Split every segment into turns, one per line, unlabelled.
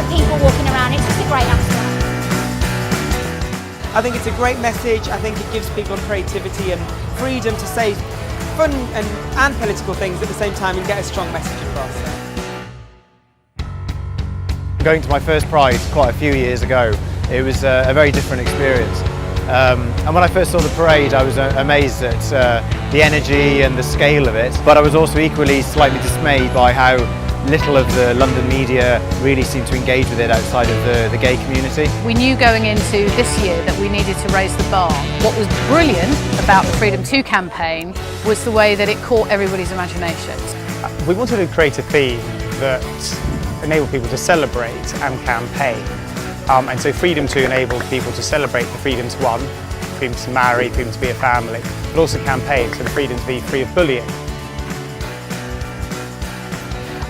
people walking around. It's just a great atmosphere.
I think it's a great message. I think it gives people creativity and freedom to say fun and political things at the same time and get a strong message across.
Going to my first Pride quite a few years ago, it was a very different experience. And when I first saw the parade, I was amazed at the energy and the scale of it, but I was also equally slightly dismayed by how little of the London media really seemed to engage with it outside of the gay community.
We knew going into this year that we needed to raise the bar. What was brilliant about the Freedom 2 campaign was the way that it caught everybody's imaginations.
We wanted to create a theme that enabled people to celebrate and campaign. And so Freedom 2 enabled people to celebrate the freedom to one, freedom to marry, freedom to be a family, but also campaign for the freedom to be free of bullying.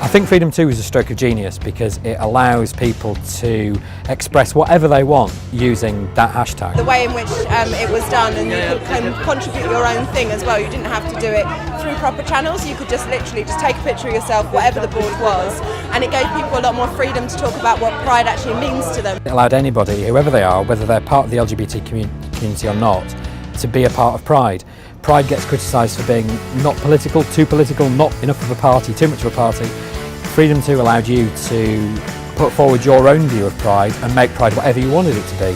I think Freedom 2 is a stroke of genius because it allows people to express whatever they want using that hashtag.
The way in which it was done, and you could contribute your own thing as well. You didn't have to do it through proper channels. You could just literally just take a picture of yourself, whatever the board was, and it gave people a lot more freedom to talk about what Pride actually means to them. It
allowed anybody, whoever they are, whether they're part of the LGBT community or not, to be a part of Pride. Pride gets criticised for being not political, not enough of a party, too much of a party. Freedom 2 allowed you to put forward your own view of Pride and make Pride whatever you wanted it to be.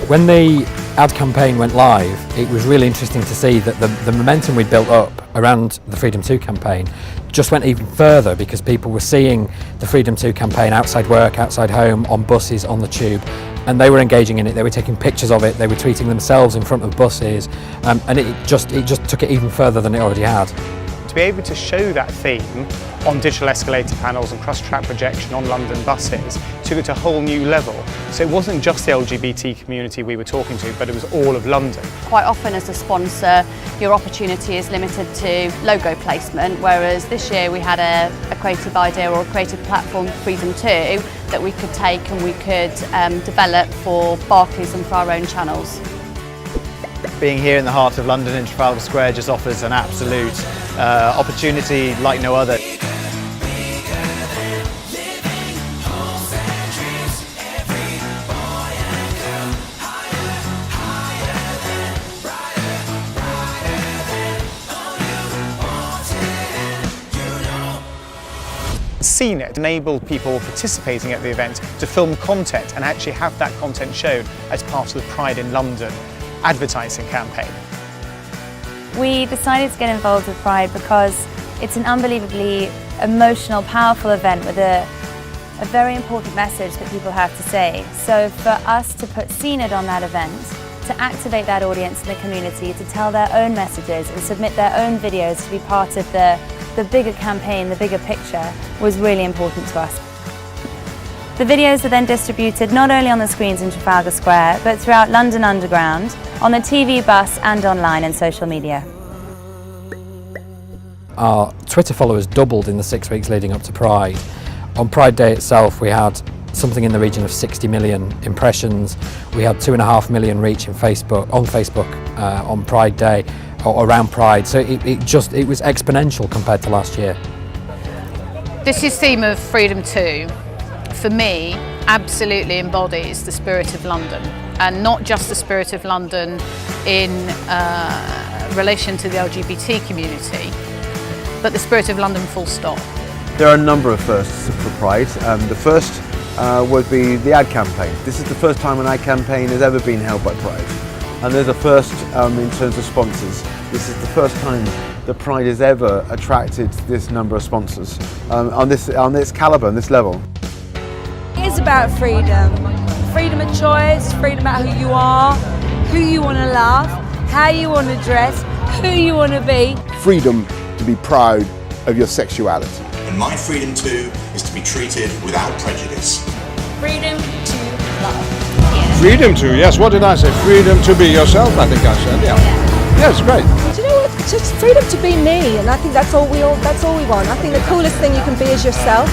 When the ad campaign went live, it was really interesting to see that the momentum we'd built up around the Freedom 2 campaign just went even further because people were seeing the Freedom 2 campaign outside work, outside home, on buses, on the tube, and they were engaging in it. They were taking pictures of it, they were tweeting themselves in front of buses, and it just took it even further than it already had.
To be able to show that theme on digital escalator panels and cross-track projection on London buses took it to a whole new level. So it wasn't just the LGBT community we were talking to, but it was all of London.
Quite often as a sponsor, your opportunity is limited to logo placement, whereas this year we had a creative idea or a creative platform, Freedom 2, that we could take and we could develop for Barclays and for our own channels.
Being here in the heart of London in Trafalgar Square just offers an absolute opportunity like no other.
CNET enabled people participating at the event to film content and actually have that content shown as part of the Pride in London advertising campaign.
We decided to get involved with Pride because it's an unbelievably emotional, powerful event with a very important message that people have to say. So for us to put CNET on that event, to activate that audience in the community, to tell their own messages and submit their own videos to be part of the bigger campaign, the bigger picture, was really important to us. The videos are then distributed not only on the screens in Trafalgar Square, but throughout London Underground, on the TV, bus and online and social media.
Our Twitter followers doubled in the 6 weeks leading up to Pride. On Pride Day itself, we had something in the region of 60 million impressions. We had 2.5 million reach on Facebook on Pride Day, or around Pride. So it was exponential compared to last year.
This year's theme of Freedom 2, for me, absolutely embodies the spirit of London, and not just the spirit of London in relation to the LGBT community, but the spirit of London full stop.
There are a number of firsts for Pride. The first would be the ad campaign. This is the first time an ad campaign has ever been held by Pride. And there's a first in terms of sponsors. This is the first time that Pride has ever attracted this number of sponsors on this calibre, on this level.
It is about freedom. Freedom of choice, freedom about who you are, who you want to love, how you want to dress, who you want to be.
Freedom to be proud of your sexuality.
And my freedom too is to be treated without prejudice.
Freedom to love.
Freedom to, yes, what did I say? Freedom to be yourself, I think I said, yeah. Yes, great.
Do you know what? Just freedom to be me, and I think that's all we want. I think the coolest thing you can be is yourself.